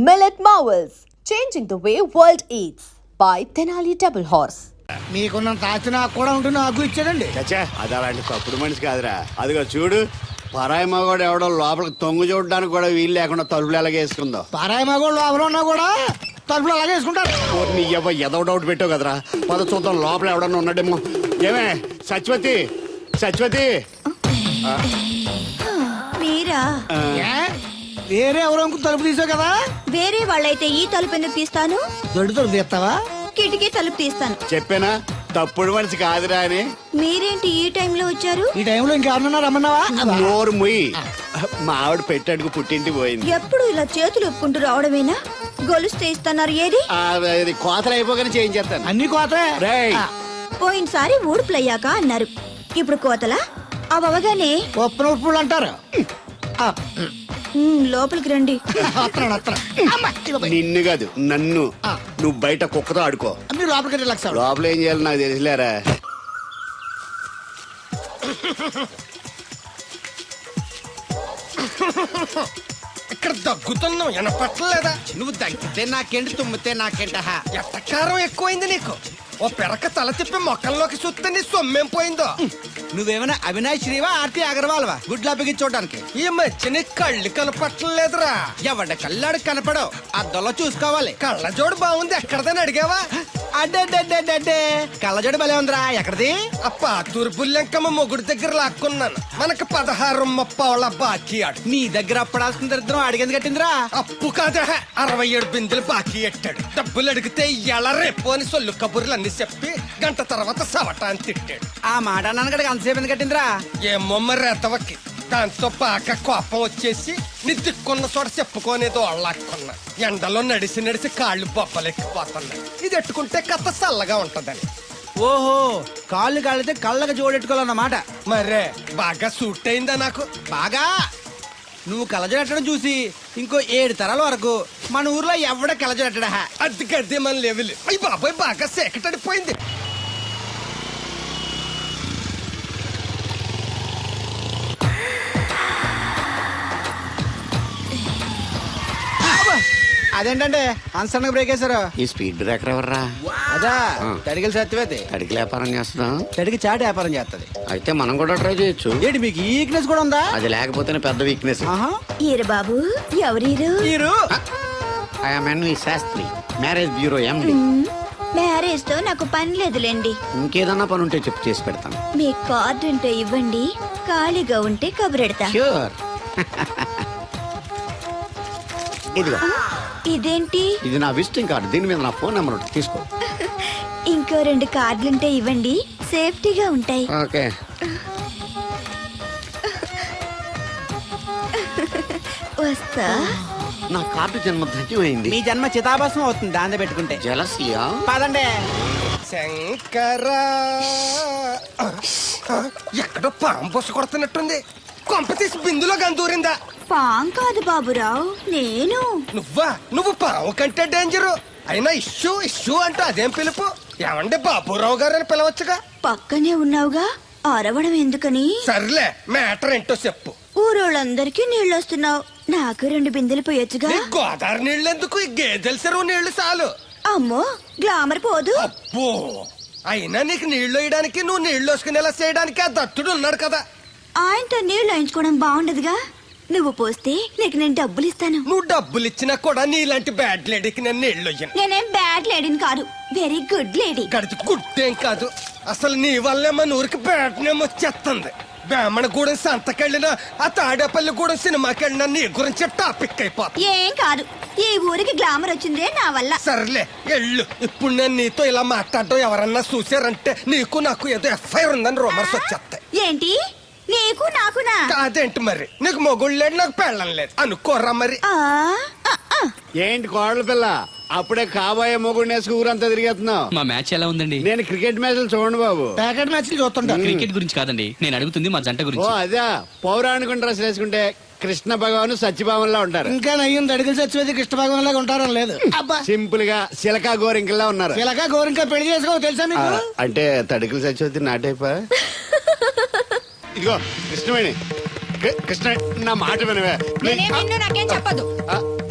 Millet Marvels, changing the way world eats by Tenali Double Horse. మీకున్నంత ఆస్తి నాకు కూడా ఉంటుంది, నాకు ఇచ్చాడండి. చచ్చా అది అలాంటి తప్పుడు మనిషి కాదురా. అదిగో చూడు, పరాయి మగోడు ఎవడో లోపలికి తొంగు చూడడానికి కూడా వీలు లేకుండా తలుపులు ఎలాగ వేసుకుందో. పారాయి మగోళ్ళు లోపల ఉన్నా కూడా తలుపులు అలాగే వేసుకుంటారు. నీ ఎదో డౌట్ పెట్టావు కదరా. పద చూద్దాం లోపల ఎవడన్నా ఉన్నాడేమో. ఏమే సత్యవతి, సత్యవతి మీరా? వేరే ఎవరో తలుపు తీసావు కదా. వేరే వాళ్ళైతే ఈ తలుపు ఎందుకు తీస్తాను? దొడ్డు తలుపు తీస్తావా? కిటికీ తలుపు తీస్తాను. చెప్పానా తప్పుడు మనిషి కాదురా అని. మీరేంటి ఈ టైంలో వచ్చారు? ఈ టైంలో ఇంకెవరన్నా రమ్మన్నావా? నోరు ముయ్యి. మా ఆవిడ పెట్టాడుకు పుట్టింటి పోయింది. ఎప్పుడు ఇలా చేతులు ఒప్పుకుంటూ రావడమేనా? గొలుస్తే ఇస్తున్నారు ఏది? కోతలు అయిపోగానే చేయించేస్తాను. అన్ని కోతే. పోయినసారి ఊడుపులయ్యాక అన్నారు, ఇప్పుడు కోతలా? అవగానే ఉప్పులు ఉప్పులు అంటారు. లోపలికి రండి. నిన్ను కాదు నన్ను. నువ్వు బయట కుక్కతో ఆడుకో. మీరు లోపలికి లక్ష. లోపల ఏం చేయాలి నాకు తెలిసిలేరా. ఇక్కడ దగ్గుతున్నావు వినపట్టలేదా? నువ్వు దగ్గితే నాకేంటి, తుమ్మితే నాకేంట. ఎట్టకారం ఎక్కువైంది నీకు. ఓ పెరక తల తిప్పి మొక్కల్లోకి చూస్తే నీ సొమ్మేం పోయిందో. నువ్వేమైనా అవినాష్ శ్రీవా, ఆర్తి అగర్వాల్వా గుడ్లా బిగించోడానికి? ఈ మధ్య నీ కళ్ళు కనపట్టలేదురా. ఎవడ కళ్ళాడు కనపడవు, అద్దంలో చూసుకోవాలి. కళ్ళజోడు బాగుంది, ఎక్కడదని అడిగావా? అడ్డే కళ్ళజోడు భలే ఉందిరా. ఎక్కడిది? ఆ పాతూరు బుల్లెంకమ్మ మొగుడు దగ్గర లాక్కున్నాను. మనకు 16 బాకీ ఆడు. నీ దగ్గర అప్పడాల్సిన దరిద్రం అడిగింది కట్టిందిరా. అప్పు కాదా, 67 బిందెలు బాకీ ఎట్టాడు. డబ్బులు అడిగితే ఎలా రేపు అని సొల్లు కబుర్లు అన్ని చెప్పి గంట తర్వాత సవటాన్ని తిట్టాడు. ఆ మాట అన్నాను అంతసేపు ఎందుకు కట్టిందిరా? ఏమో మరి ఎతవకి. దాంతో బాగా కోపం వచ్చేసి నీ దిక్కున్న చోట చెప్పుకోనేదో అళ్ళాక్కున్నా. ఎండలో నడిసి కాళ్ళు బొబ్బలెక్కిపోతున్నాయి. ఇది ఎట్టుకుంటే కథ చల్లగా ఉంటదని. ఓహో, కాళ్ళు కాళ్ళైతే కళ్ళకి జోడెట్టుకోవాలన్నమాట. మరే బాగా సూట్ అయిందా నాకు? బాగా. నువ్వు కళ్ళజోడెట్టడం చూసి ఇంకో 7 తరాల వరకు మన ఊర్లో ఎవడ కళ్ళజోడెట్టడా. అది గడ్డి మన లెవెల్. అయ్యి బాబాయ్ బాగా సేకటడిపోయింది. అదేంటంటే అన్సడన్ బ్రేక్ వేశారు. ఈ స్పీడ్ బ్రేకర్ ఎవర్రా? అదా తడిగిల సత్యవేతి. అడిగి వ్యాపారం చేస్తున్నాం. తడికి చాటు వ్యాపారం చేస్తది. అయితే మనం కూడా ట్రై చేయొచ్చు. ఏంటి మీకు ఈ వీక్నెస్ కూడా ఉందా? అది లేకపోతేనే పెద్ద వీక్నెస్. ఈరు బాబు, ఎవరీరు? Shastri, marriage bureau MD. Marriage తో నాకు పని లేదులేండి. ఇంకేదన్నా పని ఉంటే చెప్పు, చేసి పెడతాను. మీ కార్డు ఉంటే ఇవ్వండి, ఖాళీగా ఉంటే కబురెడతా. ష్యూర్. ఇదిగో. ఇదేంటి? ఇది నా విజిటింగ్ కార్డు. దీని మీద నా ఫోన్ నెంబర్ ఉంటుంది, తీసుకో. ఇంకో 2 కార్డులుంటే ఇవ్వండి, సేఫ్టీగా ఉంటాయి. ఓకే. వస్తా. నా కార్డు జన్మ ధన్యమైంది. మీ జన్మ చితాభాసం అవుతుంది దాన్ని పెట్టుకుంటే. జలసియా? పదండి. శంకరా, ఎక్కడో పాము బొస్సు కొడుతున్నట్టుంది. కొంప తీసి బిందులో గందూరిందా? పాం కాదు బాబురావు, నేను. నువ్వు పాము కంటే డేంజరు. అయినా ఇష్యూ అంటూ అదేం పిలుపు? ఏమంటే బాబురావు గారు అని పిలవచ్చుగా. పక్కనే ఉన్నావుగా, అరవడం ఎందుకని? సర్లే, మ్యాటర్ ఏంటో చెప్పు. ఊరోళ్ళందరికీ నీళ్ళొస్తున్నావు, నాకు 2 బిందెలు పోయొచ్చుగా. ఈ గోదావరి నీళ్ళు ఎందుకు? ఈ గేదెల చెరువు నీళ్లు చాలు. అమ్మో, గ్లామర్ పోదు. అబ్బో, అయినా నీకు నీళ్లు వేయడానికి, నువ్వు నీళ్లు వేసుకునేలా చేయడానికి ఆ దత్తుడు ఉన్నాడు కదా. ఆయనతో నీళ్లు వేయించుకోవడం బాగుండదుగా. నువ్వు పోస్తే నీకు నేను డబ్బులు ఇస్తాను. నువ్వు డబ్బులు ఇచ్చినా కూడా నీలాంటి బ్యాడ్ లేడీకి నేను నీళ్లు ఇయ్యను. నేనేం బ్యాడ్ లేడీని కాదు, వెరీ గుడ్ లేడీ. గడిచి గుడ్డేం కాదు. అసలు నీ వల్లే మన ఊరికి బ్యాడ్ నేమ్ వచ్చేస్తుంది. బ్రాహ్మణగూడెం సంతకెళ్ళినా, ఆ తాడేపల్లిగూడెం సినిమాకెళ్ళినా నీ గురించి టాపిక్ అయిపోతుంది. ఏం కాదు, ఈ ఊరికి గ్లామర్ వచ్చిందే నా వల్ల. సర్లే ఎళ్ళు. ఇప్పుడు నేను నీతో ఇలా మాట్లాడటం ఎవరన్నా చూసారంటే నీకు నాకు ఏదో ఎఫ్ఐఆర్ ఉందని రూమర్స్ వచ్చేస్తాయి. ఏంటి? నీకు నాకునా? కాదేంటి మరి? నీకు మొగుళ్ళు లేదు, నాకు పెళ్ళం లేదు అనుకోరా మరి. ఏంటి కోడల పిల్ల, అప్పుడే కాబోయే మొగుడు నేసుకు ఊరంతా తిరిగేస్తున్నావు. మా మ్యాచ్ ఎలా ఉందండి? నేను క్రికెట్ మ్యాచ్లు చూడండి బాబు. ప్యాకెట్ మ్యాచ్లు చూస్తుంటా. క్రికెట్ గురించి కాదండి నేను అడుగుతుంది, మా జంట ఓ గురించి. అదే, పౌరాణిక డ్రెస్ వేసుకుంటే కృష్ణ భగవాన్ సత్యభావంలా ఉంటారు. ఇంకా నయ్యం దడిగిలి చచ్చిపోతే కృష్ణ భగవాన్ లాగా ఉంటారని లేదు. అబ్బా, సింపుల్ గా సిలకా గోరింకల్లా ఉన్నారు. ఇలాగా గోరింకా పెళ్లి చేసుకో తెలుసా మీకు? అంటే తడికలు చచ్చిపోతే నాటైపా. ఇదిగో కృష్ణవేణి, కృష్ణ నా మాట వినవే. నాకేం చెప్పదు.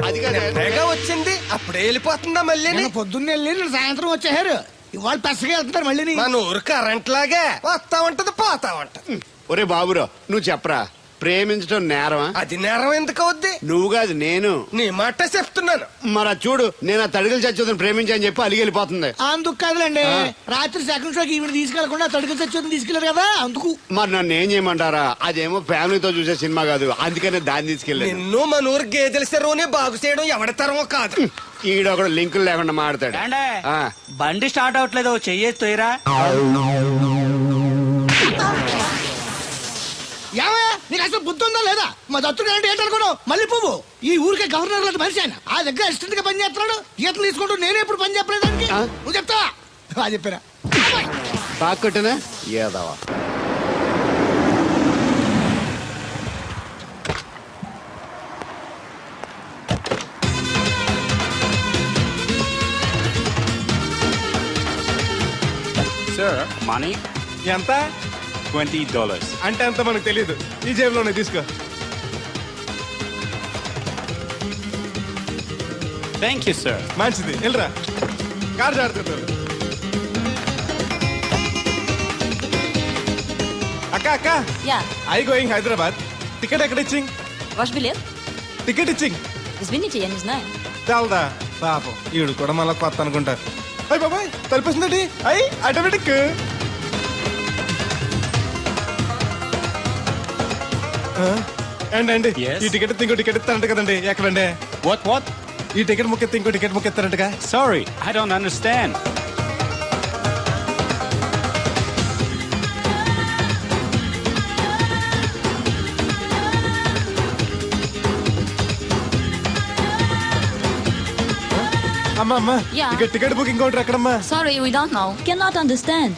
అది అది కదా తెగ వచ్చింది అప్పుడే వెళ్ళిపోతుందా మళ్ళీ నేను పొద్దున్న వెళ్ళి నేను సాయంత్రం వచ్చేసారు ఇవాళ పెసగా వెళ్తున్నారు మళ్ళీ మన ఊరు కరెంట్ లాగే వస్తా ఉంటది పోతా ఉంటది ఒరే బాబురా నువ్వు చెప్పరా ప్రేమించడం నేరమా? అది నేరం ఎందుకు అవుద్ది? నువ్వు కాదు నేను. నీ మాట చెప్తున్నాను. మరి అది చూడు, నేను ఆ తడికలు చచ్చోదని ప్రేమించని చెప్పి అలిగి వెళ్ళిపోతుంది. అందుకు కాదులేండి, రాత్రి సెకండ్ షోకి ఈవిడ తీసుకెళ్లకుండా తడికలు చచ్చోదని తీసుకెళ్లారు కదా అందుకు. మరి నన్ను ఏం చేయమంటారా? అదేమో ఫ్యామిలీతో చూసే సినిమా కాదు, అందుకనే దాన్ని తీసుకెళ్ళి. నిన్ను మన ఊరు గేదెల చెరువుని బాగు చేయడం ఎవరి తరమో కాదు. ఈడొకడు లింకులు లేకుండా మాడతాడు. బండి స్టార్ట్ అవట్లేదు, చెయ్యేసి తోయరా. ఏమయ్యా నీకు అసలు బుద్ధి ఉందా లేదా? మా దత్తుడు అంటే ఏంటనుకోను మళ్ళీ పువ్వు. ఈ ఊరికే గవర్నర్ లాంటి మనిషి ఆయన. ఆ దగ్గర అసిస్టెంట్ గా పని చేస్తున్నాడు. ఈతలు తీసుకుంటూ నేనే ఇప్పుడు పని చెప్పలేదానికి నువ్వు చెప్తావా? బాగా చెప్పారా? బాగా కొట్టినా ఏదవా. సార్ మనీ ఎంత? $20. అంటే అంత మనకు తెలియదు. ఈ జేబులోనే తీసుకో. Thank you sir. మంచిది, వెళ్ళరా. కారు జాడుతుంది. అక్క అక్క, Ja, I going Hyderabad. Ticket ఎక్కడ ఇచ్చింగ్? wasch biljet? టికెట్ ఇచ్చింగ్ Das bin ich ja nicht, nein. చాలదా? పాపం ఈడు కూడా మళ్ళీ కొత్త అనుకుంటారు. అయ్యి బాబాయ్ తలిపేసిందండి. అయ్యి ఆటోమేటిక్. అండి Yes. ఈ టికెట్ ఇంకో టికెట్ ఇస్తారంట కదండి, ఎక్కడండి? What? ఈ టికెట్ ముక్కెత్తి ఇంకో టికెట్ ముక్కెత్తారంటగా. Sorry, I don't understand. అమ్మా అమ్మా, యా. ఇక టికెట్ బుకింగ్ కౌంటర్ ఎక్కడమ్మా? Sorry, we don't know. Cannot understand.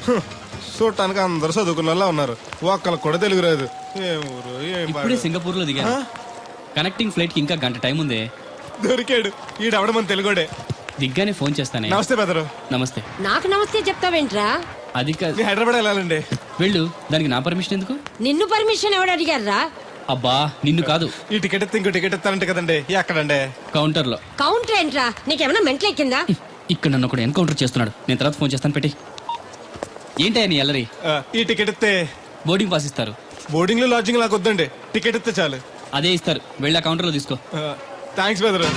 చూడటానికి అందరు చదువుకున్న వాళ్ళ ఉన్నారు, ఒక్కళ్ళకి కూడా తెలుగు రాదు. ఏం ఊరు ఏం ఇప్పుడే పాడు. సింగపూర్ లో దిగాను. కనెక్టింగ్ ఫ్లైట్ కి ఇంకా గంట టైం ఉంది. దొరికాడు ఈడవడం మన తెలుగుడే. దిగ్గానే ఫోన్ చేస్తానే. నమస్తే బెదరు. నమస్తే. నాకు నమస్తే చెప్తావేంట్రా? అది కాదు. మీ హైదరాబాద్ వెళ్ళాలండి. వెళ్ళు, దానికి నా పర్మిషన్ ఎందుకు? నిన్ను పర్మిషన్ ఎవడు అడిగారా? అబ్బా నిన్ను కాదు, ఈ టికెట్ ఎత్తి ఇంకో టికెట్ ఇస్తారంట కదండి, ఎక్కడండి? కౌంటర్ లో. కౌంటర్ ఏంట్రా? నీకేమైనా మెంటల్ ఎక్కిందా? ఇక్కడ నన్ను ఒకడు ఎన్కౌంటర్ చేస్తున్నాడు. నేను తర్వాత ఫోన్ చేస్తాను, పెట్టి. ఏంటయ్యా నీ అల్లరి? ఈ టికెట్ ఇస్తే బోర్డింగ్ పాస్ ఇస్తారు. బోర్డింగ్ లో లాడ్జింగ్ నాకు వద్దండి, టికెట్ ఇస్తే చాలు. అదే ఇస్తారు, వెళ్ళి ఆ కౌంటర్ లో తీసుకో. థ్యాంక్స్ బెదరు.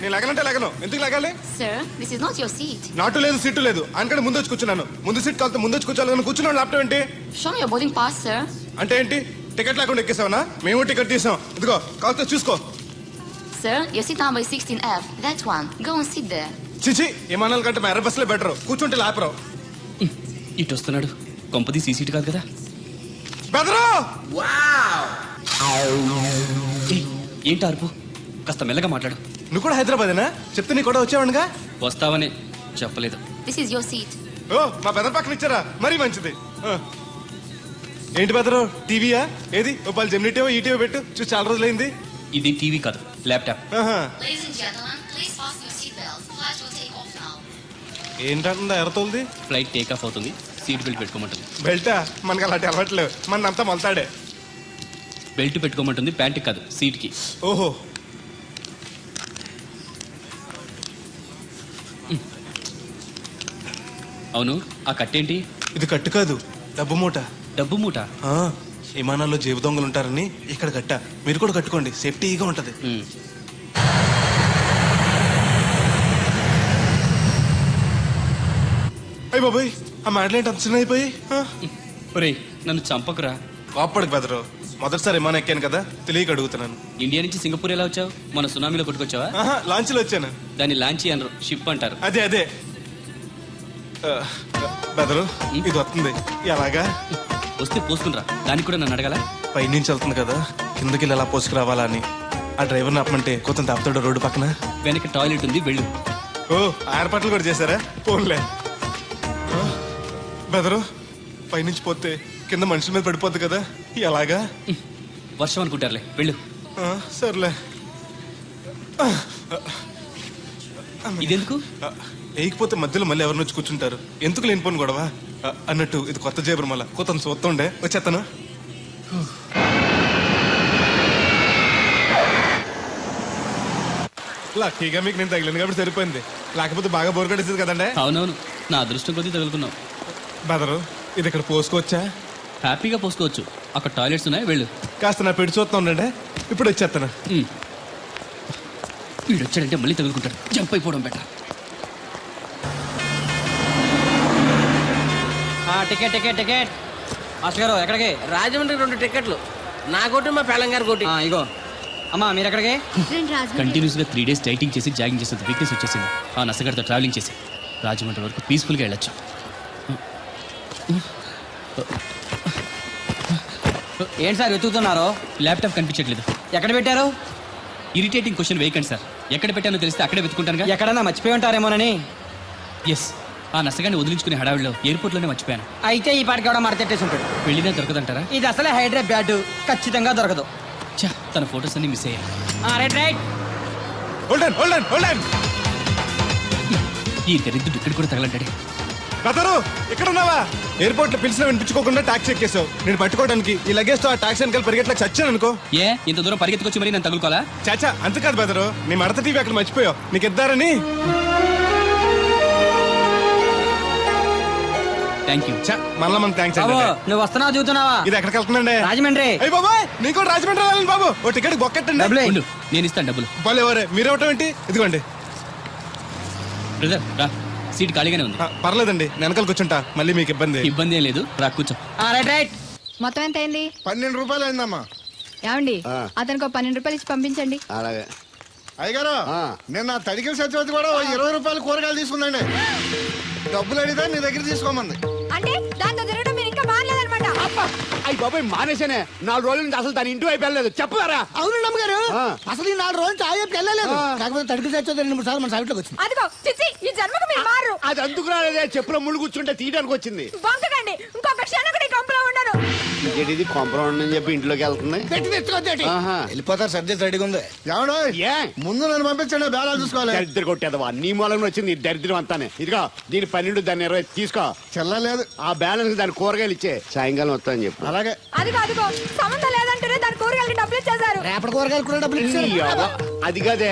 నేను లగనంటే లగను, ఎందుకు లగాలి? Sir, this is not your seat. నాటు లేదు సీటు లేదు, అందుకని ముందు వచ్చి కూర్చున్నాను. ముందు సీట్ కాలితే ముందు వచ్చి కూర్చోాలని కూర్చున్నాను. ల్యాప్టాప్ ఏంటి Show me your boarding pass, sir. అంటే ఏంటి? టికెట్ లేకుండా ఎక్కేసావనా? మేము టికెట్ తీసాం, ఇదిగో కాలితే చూసుకో. Sir, your seat number is 16F. That one. Go and sit there. చిచి, విమానాల కంటే మా ఎర్ర బస్సులే బెటర్, కూర్చుంటే లాపరావు. ఇటు వస్తున్నాడు, కొంపది సీసీటీ కాదు కదా. బెదరు ఏయ్, ఏంటి అరుపు? కాస్త మెల్లగా మాట్లాడు. నువ్వు కూడా హైదరాబాదేనా? చెప్తే నీ కూడా వచ్చావనుగా. వస్తావని చెప్పలేదు. This is your seat. ఓ, మా బెదర్ పక్కన ఇచ్చారా? మరీ మంచిది. ఏంటి బెదరు, టీవీయా? ఏది ఓ పలు జెమినీ టీవో ఈ టీవో పెట్టు, చూసి చాలా రోజులైంది. ఇది టీవీ కాదు, laptop. Ladies and gentlemen, please fasten your seatbelts. Flight will take off now. ఏంటంటుందా ఎర్రతోల్ది? ఫ్లైట్ టేక్ ఆఫ్ అవుతుంది, సీట్ బెల్ట్ పెట్టుకోమంటుంది. బెల్టా? మనకి అలాంటి అలవాట్లేవు, మనంతా మొలతాడే. బెల్ట్ పెట్టుకోమంటుంది, ప్యాంట్ కాదు, సీట్ కి. ఓహో, అవును, ఆ కట్టేంటి? ఇది కట్టు కాదు, డబ్బు మూట. డబ్బు మూట. ఆ, విమానాల్లో జేబు దొంగలు ఉంటారని ఇక్కడ కట్ట. మీరు కూడా కట్టుకోండి, సేఫ్టీగా ఉంటది. ఉమ్. అయ్యి బాబాయ్, ఆ మాటలేంటి అంత చిన్న అయిపోయి? ఒరేయ్, నన్ను చంపకురా. కోప్పడికి బెదరు, మొదటిసారి విమానం ఎక్కాను కదా, తెలియక అడుగుతున్నాను. ఇండియా నుంచి సింగపూర్ ఎలా వచ్చావు? మన సునామీలో కొట్టుకొచ్చావా? ఆహా, లాంచ్లో వచ్చాను. దాన్ని లాంచీ అనరు, షిప్ అంటారు. అదే అదే. బెదరు, ఇది వస్తుంది ఎలాగా? వస్తే పోసుకునిరా, దానికి కూడా నన్ను అడగాల? పైనుంచి వెళ్తుంది కదా, కిందకి వెళ్ళి ఎలా పోసుకురావాలా అని. ఆ డ్రైవర్ని ఆపమంటే కొంత దాపుతాడు రోడ్డు పక్కన. వెనక టాయిలెట్ ఉంది, వెళ్ళు. ఓ, ఏర్పాట్లు కూడా చేశారా? పోన్లే. బెదరు, పైనుంచి పోతే కింద మనుషుల మీద పడిపోద్ది కదా ఎలాగా? వర్షం అనుకుంటారులే వెళ్ళు. సర్లే. ఇదెందుకు? వేయకపోతే మధ్యలో మళ్ళీ ఎవరిని వచ్చి కూర్చుంటారు, ఎందుకు లేనిపోను గొడవ అన్నట్టు. ఇది కొత్త జేబురు మళ్ళా కొత్త చూస్తుండే వచ్చేస్తాను. లక్కీగా మీకు నేను తగిలింది కాబట్టి సరిపోయింది, లేకపోతే బాగా బోర్ కట్టేసింది కదండి. అవునవును, నా అదృష్టం కొద్దీ తగులుకున్నావు. బెదరు ఇది ఇక్కడ పోసుకోవచ్చా? హ్యాపీగా పోసుకోవచ్చు, అక్కడ టాయిలెట్స్ ఉన్నాయి వెళ్ళు. కాస్త నా పెట్టి చూస్తా ఉండండి, ఇప్పుడు వచ్చేస్తాను. వీడు వచ్చాడంటే మళ్ళీ తగులుకుంటాడు, జంప్ అయిపోవడం better. Ticket ticket ticket master గారు ఎక్కడికి? రాజమండ్రి 2 టికెట్లు, నా కోటి మా పెళ్ళం గారి కోటి. ఇగో అమ్మా మీరు ఎక్కడికి? కంటిన్యూస్ గా 3 days డైటింగ్ చేసి జాగింగ్ చేసేది వీక్నెస్ వచ్చేసింది. ఆ నసగడతో ట్రావెలింగ్ చేసి రాజమండ్రి వరకు పీస్ఫుల్గా వెళ్ళొచ్చు. ఏంటి సార్ వెతుకుతున్నారు? ల్యాప్టాప్ కనిపించట్లేదు. ఎక్కడ పెట్టారు? ఇరిటేటింగ్ క్వశ్చన్ వేయకండి సార్, ఎక్కడ పెట్టానో తెలిస్తే అక్కడే వెతుకుంటానుగా. ఎక్కడన్నా మర్చిపోయి ఉంటారేమోనని. ఎస్, ఆ నసగాన్ని వదిలించుకునే హడావిడిలో ఎయిర్పోర్ట్ లోనే మర్చిపోయాను. అయితే ఈ పాటికి కూడా మడతెట్టేసి ఉంటాడు. వెళ్ళినా దొరకదంటారా? ఇది అసలే హైదరాబాద్, ఖచ్చితంగా దొరకదు. చా, తన ఫొటోస్ అన్ని మిస్ అయ్యాయి. Right right. ఈ దరిద్రుడు ఇక్కడ కూడా తగలంటాడే. బెదరు ఇక్కడ ఉన్నావా? ఎయిర్పోర్ట్ లో పిలిచిన వినిపించుకోకుండా టాక్సీ ఎక్కేసావు. నేను పట్టుకోవడానికి ఈ లగేజ్ తో ఆ టాక్సీ వెనకాల పరిగెట్లకు చచ్చాను అనుకో. ఏ ఇంత దూరం పరిగెత్తుకొచ్చి మరి నేను తగులుకోవాలా? చాచా అంతకాదు బెదరు, నీ మడత టీవీ అక్కడ మర్చిపోయావు, నీకు ఇద్దారని. Thank you. మళ్ళా మన థ్యాంక్స్. నువ్వు వస్తున్నావు చూస్తున్నావా? ఇది ఎక్కడికి వెళ్తుందండి? రాజమండ్రి. అయ్యి బాబాయ్, నీకు కూడా రాజమండ్రి వెళ్ళాలి బాబు. ఓ టికెట్ బొక్కెట్టండి. ఉండు, నేను ఇస్తాను డబ్బులు. బాలే ఎవరే మీరు ఇవ్వటం ఏంటి? ఇదిగోండి. బ్రదర్ రా, సీట్ ఖాళీగానే ఉంది. పర్లేదండి, వెనకాల కూర్చుంటా, మళ్ళీ మీకు ఇబ్బంది. ఇబ్బంది ఏం లేదు, రా కూర్చో. Right right. మొత్తం ఎంత అయింది? 12 రూపాయలు అయిందమ్మా. ఏమండి అతనికి 12 రూపాయలు ఇచ్చి పంపించండి. అలాగే. అయ్యగారు నిన్న తడికిల సత్యవతి కూడా 20 రూపాయలు కూరగాయలు తీసుకుందండి. డబ్బులు అడిగితే నీ దగ్గర తీసుకోమంది. అంటే దాంతో తిరగడం మీరు ఇంకా మారలేదన్నమాట. అయ్యి బాబాయ్ మానేశానే, 4 రోజుల నుంచి అసలు తన ఇంటి వైపు వెళ్ళలేదు. చెప్పారా? అవునండి అమ్మగారు, అసలు ఈ 4 రోజులు చాయకి వెళ్ళలేదు. కాకపోతే తడికి సత్యవతి 2-3 సార్లు మన సైట్లోకి వచ్చింది. అదిగో చిచ్చి, ఈ జన్మకు మీరు మారు. అది అందుకు రాలేదే, చెప్పులో ముళ్ళు కూర్చుంటే తీయడానికి వచ్చింది. బొంకకండి, ఇంకొక క్షణం కూడా ఈ కంపలో ఉండను. ఇది కాంపౌండ్ అని చెప్పి ఇంట్లోకి వెళ్తుంది. పెట్టి తెచ్చుకోద్దేటి, వెళ్ళిపోతారు. సర్ది రెడీగా ఉంది. ఏమన్నా ముందు నన్ను పంపించండి, బేరాలు చూసుకోవాలి. దరిద్ర కొట్టేదవా, నీ మూలంగా వచ్చింది ఈ దరిద్రం అంతానే. ఇదిగో దీని 12, దాన్ని 20 తీసుకో. చెల్లలేదు ఆ బ్యాలెన్స్ దాని కూరగాయలు ఇచ్చే, సాయంకాలం వస్తానని చెప్పు. అలాగే. అదిగో సంబంధం లేదంటేనే దాని కూరగాయలకి డబ్బులు ఇచ్చేశారు. రేపటి కూరగాయలు కూడా డబ్బులు ఇచ్చారు. అది కదే,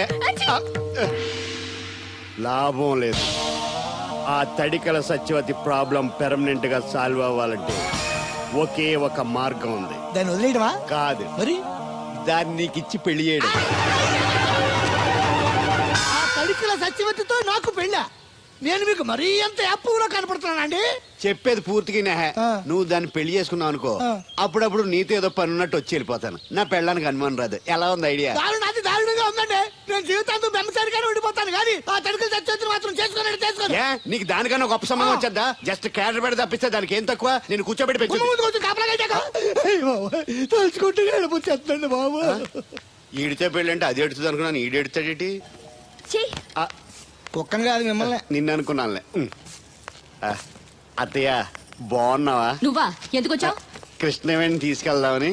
లాభం లేదు. ఆ తడికల సత్యవతి ప్రాబ్లం పెర్మనెంట్ గా సాల్వ్ అవ్వాలంటే ఒకే ఒక మార్గం ఉంది. దాన్ని వదిలేయడమా? కాదు మరి దాన్ని నీకు ఇచ్చి పెళ్లి చేయడం. ఆ తడికల సత్యవతితో నాకు పెళ్ళా? నేను మీకు మరీ ఎంత యాప్లో కనపడుతున్నానండి? చెప్పేది పూర్తిగా నువ్వు దాన్ని పెళ్లి చేసుకున్నావు అనుకో, అప్పుడప్పుడు నీతో ఏదో పని ఉన్నట్టు వచ్చి వెళ్ళిపోతాను. నా పెళ్ళడానికి అనుమానం రాదు. ఎలా ఉంది ఐడియా? అది దారుణంగా ఉందండి. నేను జీవితాంతం బెమ్మసారిగానే ఉండిపోతాను కానీ ఆ తడికల సత్యవతిని మాత్రం చేసుకోను. నీకు దానికన్నా గొప్ప సంబంధం వచ్చేద్దా? జస్ట్ క్యాడర్ పెడితే తప్పిస్తే దానికి ఏం తక్కువ? నేను కూర్చోబెట్టి పెంచు. తలుచుకుంటే ఏడిపోతుందండి బాబు. ఈడితే పెళ్ళి అంటే అది ఎడుతుంది అనుకున్నాను, ఈడు ఎడుతాడేటి? కుక్కను కాదు మిమ్మల్ని. నిన్ను అనుకున్నానులే. అత్తయ్య బాగున్నావా? నువ్వా? ఎందుకు వచ్చావు? కృష్ణవేణి తీసుకెళ్దామని.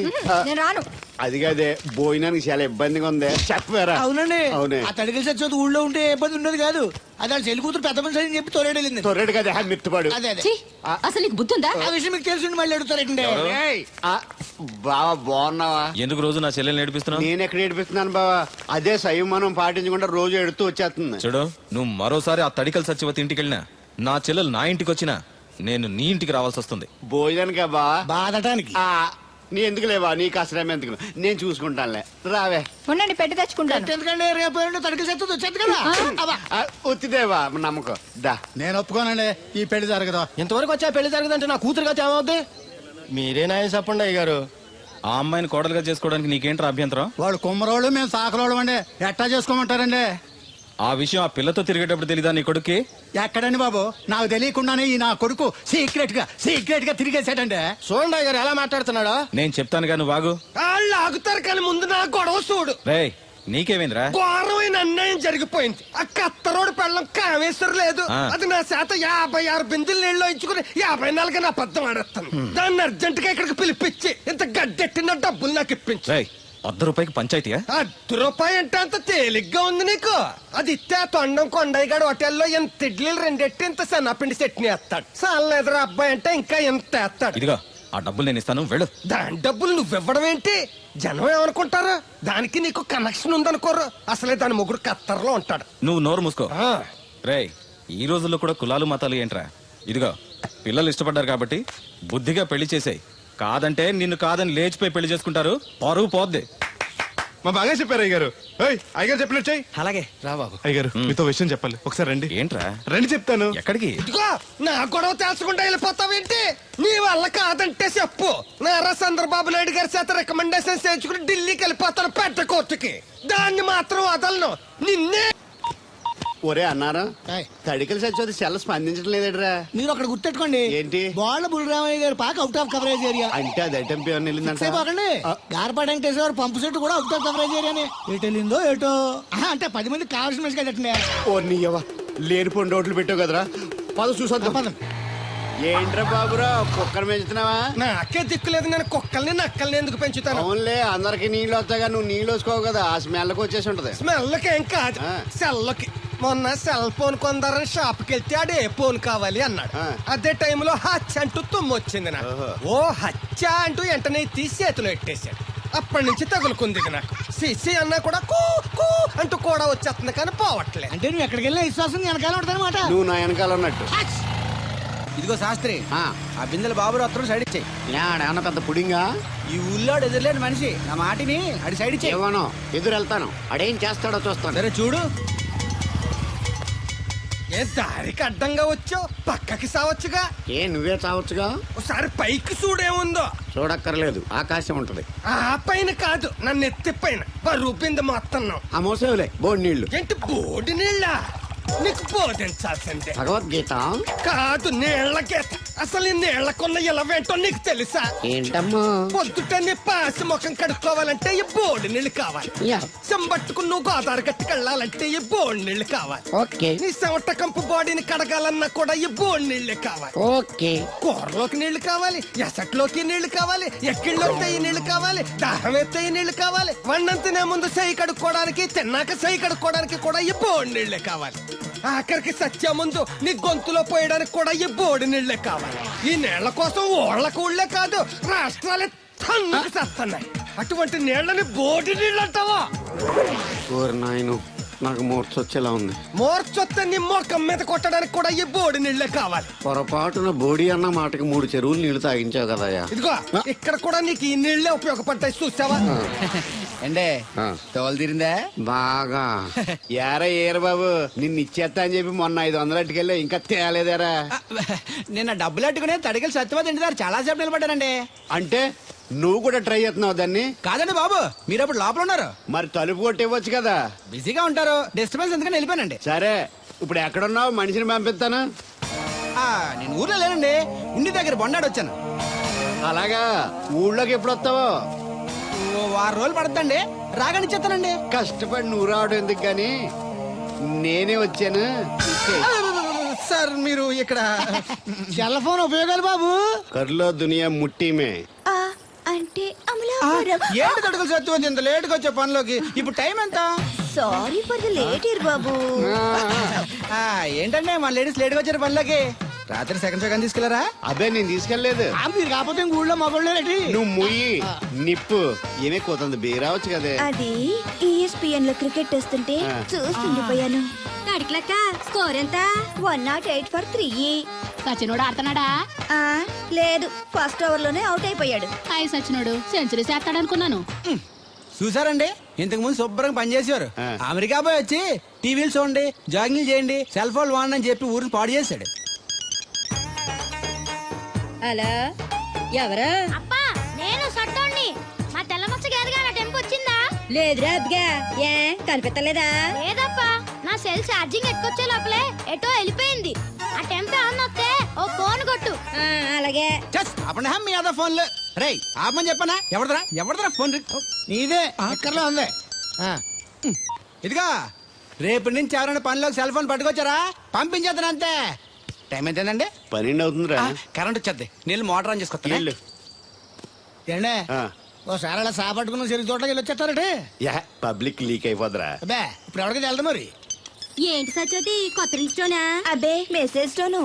నేను రాను. అది కాదే, భోజనానికి చాలా ఇబ్బందిగా ఉంది. చెప్పారా? అవునండి. అవునే. ఆ తడికల సత్యవతి ఊళ్ళో ఉంటే ఏ ఇబ్బంది ఉండదు కాదు. అది వాళ్ళ చెల్లి కూతురు పెద్ద మనిషి అని చెప్పి తోరేడెళ్ళింది. తొర్రెడు కదా, మిత్తుపాడు. అదే అదే. అసలు నీకు బుద్ధి ఉందా? ఆ విషయం మీకు తెలిసి మళ్ళీ అడుగుతారండి. బావా బాగున్నావా? ఎందుకు రోజు నా చెల్లెల్ని నేర్పిస్తున్నావు? నేను ఎక్కడ ఏడిపిస్తున్నాను బావా? అదే సంయమనం పాటించకుండా రోజు ఎడుతూ వచ్చేస్తుంది. చూడు, నువ్వు మరోసారి ఆ తడికల సత్యవతి ఇంటికి వెళ్ళినా, నా చెల్లెలు నా ఇంటికి వచ్చినా, నేను నీ ఇంటికి రావాల్సి వస్తుంది. భోజనానికా బావా? బాధటానికి. నీ ఎందుకు లేవా, నీకు అసలేం ఎందుకు, నేను చూసుకుంటానులే. రావే. ఉండండి, పెట్టి తెచ్చుకుంటాను. ఎందుకంటే రేపు తడికల సత్యవతి వచ్చేది కదా. వచ్చిదేవా నమ్మకం. దా. నేను ఒప్పుకోనండి, ఈ పెళ్లి జరగదు. ఇంతవరకు వచ్చా పెళ్లి జరగదంటే నా కూతురుగా ఏమవుద్ది? మీరే నాయం చెప్పండి అయ్యగారు. ఆ అమ్మాయిని కోడలుగా చేసుకోవడానికి నీకేంట్రా అభ్యంతరం? వాళ్ళు కుమ్మరోళ్ళు, మేము సాకరోళ్ళు అండి. ఎట్టా చేసుకోమంటారండి? ఆ విషయం ఆ పిల్లతో తిరిగేటప్పుడు తెలీదా నీ కొడుక్కి? ఎక్కడండి బాబు, నాకు తెలియకుండానే ఈ నా కొడుకు సీక్రెట్ గా తిరిగేసాడండి. చూడండి అయ్యగారు ఎలా మాట్లాడుతున్నాడా. నేను చెప్తాను కానీ వాగు. వాళ్ళు ఆగుతారు కానీ ముందు నా గొడవ చూడు. రేయ్, నీకేమైందిరా? ఘోరమైన అన్యాయం జరిగిపోయింది. ఆ కత్తరోడు పెళ్ళం కామేశ్వరం లేదు. అది నా చేత 56 బిందులు నీళ్ళు ఇచ్చుకుని 54 నా అబద్ధం ఆడేస్తాను. దాన్ని అర్జెంట్ గా ఇక్కడికి పిలిపించి ఇంత గడ్డెట్టిన డబ్బులు నాకు ఇప్పించు. ₹100 పంచాయతీయా? ₹10 అంటే అంత తేలిగ్గా ఉంది నీకు. అది ఇస్తే ఆ తొండం కొండయ్యగాడు హోటల్లో ఎంత ఇడ్లీలు రెండెట్టి ఇంత సన్నపిండి చట్నీ వేస్తాడు. చాలా ఎదురు అబ్బాయి అంటే ఇంకా ఎంత వేస్తాడు. ఇదిగో ఆ డబ్బులు నేను ఇస్తాను, వెళ్ళు. దాని డబ్బులు నువ్వివ్వడం ఏంటి? జనం ఏమనుకుంటారు? దానికి నీకు కనెక్షన్ ఉందనుకోరు. అసలే దాని మొగుడు కత్తర్లో ఉంటాడు. నువ్వు నోరు మూసుకో. రేయ్, ఈ రోజుల్లో కూడా కులాలు మతాలు ఏంట్రా? ఇదిగో పిల్లలు ఇష్టపడ్డారు కాబట్టి బుద్ధిగా పెళ్లి చేసేయ్. కాదంటే నిన్ను కాదని లేచిపోయి పెళ్లి చేసుకుంటారు, పరువు పోద్ది. మా బాగా చెప్పారు అయ్యగారు. అయ్యగారు చెప్పినట్టు చెయ్యి. అలాగే రా బాబు. అయ్యగారు మీతో విషయం చెప్పాలి, ఒకసారి రండి. ఏంట్రా? రండి చెప్తాను. ఎక్కడికి? ఇదిగో నా గొడవ తెలుసుకుంటా వెళ్ళిపోతావేంటి? నీ వల్ల కాదంటే చెప్పు. నారా చంద్రబాబు నాయుడు గారి చేత రికమెండేషన్ చేయించుకుని ఢిల్లీకి వెళ్ళిపోతాను పెద్ద కోర్టుకి. దాన్ని మాత్రం వదలను. నిన్నే ఒరే అన్నారా, తడికలు సచ్చిపోతే సెల్ స్పందించడం లేదట్రా. మీరు అక్కడ గుర్తెట్టుకోండి. ఏంటి? బాళ్ళ బుల్రామయ్య గారు పాక అవుట్ ఆఫ్ కవరేజ్ ఏరియా అంటే అది ఐటమ్ పేరు వెళ్ళిందంటే గార్పాడు వెంకటేశ్వర పంపు సెట్ కూడా అవుట్ ఆఫ్ కవరేజ్ ఏరియానే. ఎటు వెళ్ళిందో ఏటో. అంటే 10 మంది కావాల్సిన మనిషి కదండి. ఓ నీయవా, లేనిపోయిన రోడ్లు పెట్టావు కదరా. పద చూసొద్దాం. ఏంట్రా బాబురా, కుక్కర్ పెంచుతున్నావా? నాకే దిక్కులేదు. నేను కుక్కల్ని నక్కల్ని ఎందుకు పెంచుతాను? అవునులే, అందరికి నీళ్ళు వస్తాగా నువ్వు నీళ్ళు వేసుకోవు కదా, ఆ స్మెల్కి వచ్చేసి ఉంటది. స్మెల్కి ఏం కాదు, సెల్కి. మొన్న సెల్ ఫోన్ కొందరని షాప్కి వెళ్తే ఆడే ఫోన్ కావాలి అన్నాడు. అదే టైంలో హచ్చ అంటూ తుమ్మొచ్చింది నాకు. ఓ హచ్చ అంటూ వెంటనే తీసి చేతిలో ఎట్టేశాడు. అప్పటి నుంచి తగులుకుంది ఇది నాకు. సిసి అన్నా కూడా కూ కూ అంటూ కూడా వచ్చేస్తుంది కానీ పోవట్లేదు. అంటే నువ్వు ఎక్కడికి వెళ్ళినా విశ్వాసం వెనకాల ఉంటానమాట. నువ్వు నా వెనకాల ఉన్నట్టు. ఇదిగో శాస్త్రి, ఆ బిందెల బాబు అత్తరు సైడ్ ఇచ్చేయి. ఏమన్నా పెద్ద పుడింగా? ఈ ఊళ్ళో ఎదురులేని మనిషి నా మాటిని అడి సైడ్ ఇచ్చేయి. ఏమనో ఎదురు వెళ్తాను, అడేం చేస్తాడో చూస్తాను. సరే చూడు. ఏ దారికి అడ్డంగా వచ్చావు? పక్కకి సావచ్చుగా. ఏ నువ్వే చావచ్చుగా. ఒకసారి పైకి చూడేముందో. చూడక్కర్లేదు, ఆకాశం ఉంటది. ఆ పైన కాదు, నన్ను ఎత్తి పైన రూపింది మొత్తం. ఆ మోసేవులే బోడి నీళ్లు. ఏంటి బోడి నీళ్ళ? నీకు బోధించాల్సిందే. భగవద్గీత కాదు, నీళ్ల గీత. అసలు ఈ నీళ్లకున్న ఇలవేంటో నీకు తెలుసా? ఏంటమ్మా? పొద్దుట నీ పాసి ముఖం కడుక్కోవాలంటే ఈ బోడి నీళ్లు కావాలి. చెంబట్టుకుని నువ్వు గోదావరి గట్టుకు వెళ్ళాలంటే ఈ బోడి నీళ్లు కావాలి. ఓకే. నీ చెమట కంపు బాడీని కడగాలన్నా కూడా ఈ బోడి నీళ్లే కావాలి. ఓకే. కూరలోకి నీళ్లు కావాలి, ఎసట్లోకి నీళ్లు కావాలి, ఎక్కిళ్ళొస్తే ఈ నీళ్లు కావాలి, దాహం ఎత్తే ఈ నీళ్లు కావాలి. వండం తినే ముందు చెయ్యి కడుక్కోవడానికి, తిన్నాక చెయ్యి కడుక్కోవడానికి కూడా ఈ బోడి నీళ్లే కావాలి. ఆఖరికి సత్య ముందు నీ గొంతులో పోయడానికి కూడా ఈ బోడి నీళ్లే కావాలి. ఈ నీళ్ల కోసం ఓళ్లకు ఊళ్ళే కాదు, రాష్ట్రాలే తన్నుకు చేస్తున్నాయి. అటువంటి నీళ్లని బోడి నీళ్ళు అంటావా? నాయను, నాకు మూర్చొచ్చేలా ఉంది. మూర్చొస్తే నీ మొఖం మీద కొట్టడానికి కూడా ఈ బోడి నీళ్లే కావాలి. పొరపాటున బోడి అన్న మాటకి 3 చెరువులు నీళ్లు తాగించావు కదయ్యా. ఇదిగో ఇక్కడ కూడా నీకు ఈ నీళ్లే ఉపయోగపడతాయి, చూసావా? అంటే తోలు తీరిందా? బాగా. ఏరా ఏరు బాబు, నిన్ను ఇచ్చేస్తా అని చెప్పి మొన్న 500 అట్టుకెళ్ళి ఇంకా తేలేదేరా. నిన్న డబ్బులు అట్టుకునే తడికలు సత్యవతి ఇంటి దగ్గర చాలా సేపు నిలబడ్డానండి. అంటే నువ్వు కూడా ట్రై చేస్తున్నావు దాన్ని? కాదండి బాబు, మీరు అప్పుడు లోపల ఉన్నారు. మరి తలుపు కొట్టివ్వచ్చు కదా. బిజీగా ఉంటారు, డిస్టర్బెన్స్ ఎందుకని వెళ్ళిపోయానండి. సరే, ఇప్పుడు ఎక్కడున్నావు? మనిషిని పంపిస్తాను. నేను ఊర్లో లేనండి, ఉండి దగ్గర బొండాడు వచ్చాను. అలాగా, ఊళ్ళోకి ఎప్పుడు వస్తావో? 6 రోజులు పడుతుందండి, రాగానే చెప్తానండి. కష్టపడి నువ్వు రావడం ఎందుకు గాని నేనే వచ్చాను. సార్ మీరు ఇక్కడ సెల్ ఫోన్ ఉపయోగాలు బాబు. కర్లో దునియా ముట్టిమే అంటే ఏంటి తడుకులు సత్యవతి ఇంత లేట్ గా వచ్చే పనిలోకి? ఇప్పుడు టైం ఎంత? Sorry for the late year బాబు. ఏంటంటే మన లేడీస్ లేట్ గా వచ్చారు పనిలోకి. రాత్రి సెకండ్ షో కానీ తీసుకెళ్లారా? అదే నేను తీసుకెళ్లేదు. మీరు కాకపోతే ఊళ్ళో మగోళ్ళేటి. నువ్వు ముయ్యి నిప్పు ఏమే కోతుంది బీరావచ్చు కదే. అది ESPN లో క్రికెట్ వస్తుంటే చూస్తుండిపోయాను. అడిగిలక్క స్కోర్ ఎంత? 108 for 3. సచినోడు ఆడుతున్నాడా? లేదు, ఫస్ట్ ఓవర్ లోనే అవుట్ అయిపోయాడు. హాయ్ సచినోడు సెంచరీ చేస్తాడనుకున్నాను. చూసారండి, ఇంతకు ముందు శుభ్రంగా పనిచేసేవారు. అమెరికా పోయి వచ్చి టీవీలు చూడండి, జాగింగ్ చేయండి, సెల్ ఫోన్ వాడండి అని చెప్పి ఊరిని పాడు చేశాడు. అలా ఎవరా? అప్పా నేను సట్టోణ్ణి. మా తెల్లమచ్చ గారిగా నా టెంపు వచ్చిందా? లేదురా అబ్బిగా, ఏ కనిపెట్టలేదా? లేదప్పా, నా సెల్ ఛార్జింగ్ ఎక్కొచ్చే లోపలే ఎటో వెళ్ళిపోయింది. ఆ టెంపు ఏమన్నొస్తే ఓ ఫోన్ కొట్టు. అలాగే. అప్పుడు మీ అదా ఫోన్లు రేయ్ ఆపమని చెప్పనా? ఎవరిదరా ఫోన్? నీదే ఎక్కర్లో ఉంది. ఇదిగా రేపటి నుంచి ఎవరైనా పనిలోకి సెల్ ఫోన్ పట్టుకొచ్చారా పంపించేద్దాను అంతే. టైం ఎంతేనండి? 12 అవుతుందిరా. కరెంట్ వచ్చేది. నీళ్ళు మోటార్ ఆన్ చేసుకొస్తా. వెళ్ళు. ఏండే ఆ. ఓసారి అలా సాపట్టుకున్న చెరుకు తోటకి వెళ్ళి వచ్చేస్తారటే యా పబ్లిక్ లీక్ అయిపోద్రా. అబ్బే ఇప్పుడు ఎవరికి వెళ్దాం మరి. ఏంటి సత్యవతి కొత్త రింగ్స్టోనా? అబ్బే మెసేజ్ స్టోను.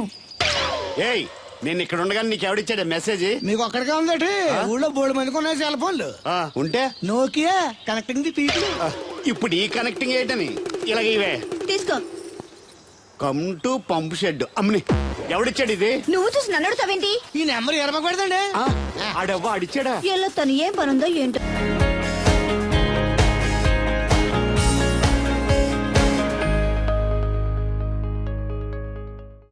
ఏయ్ నేను ఇక్కడ ఉండగానే నీకు ఎవడిచ్చాడు మెసేజ్? మీకు ఒక్కడికే ఉందటి ఊళ్ళో బోర్డు మందికి ఉన్నాయి సెల్ ఫోన్లు. ఉంటే నోకియా కనెక్టింగ్ ది పీపుల్. ఇప్పుడు ఈ కనెక్టింగ్ ఏంటని ఇలాగ ఇవే తీసుకో. Come to pump shed. అమ్మని ఎవడిచ్చాడు ఇది? నువ్వు చూసి నన్ను అడుగుతావేంటి? ఈ నెంబర్ ఎరమకూడదండి. ఆడవ్వ అడిచాడా? ఎల్లో తను ఏం పనుందో ఏంటో.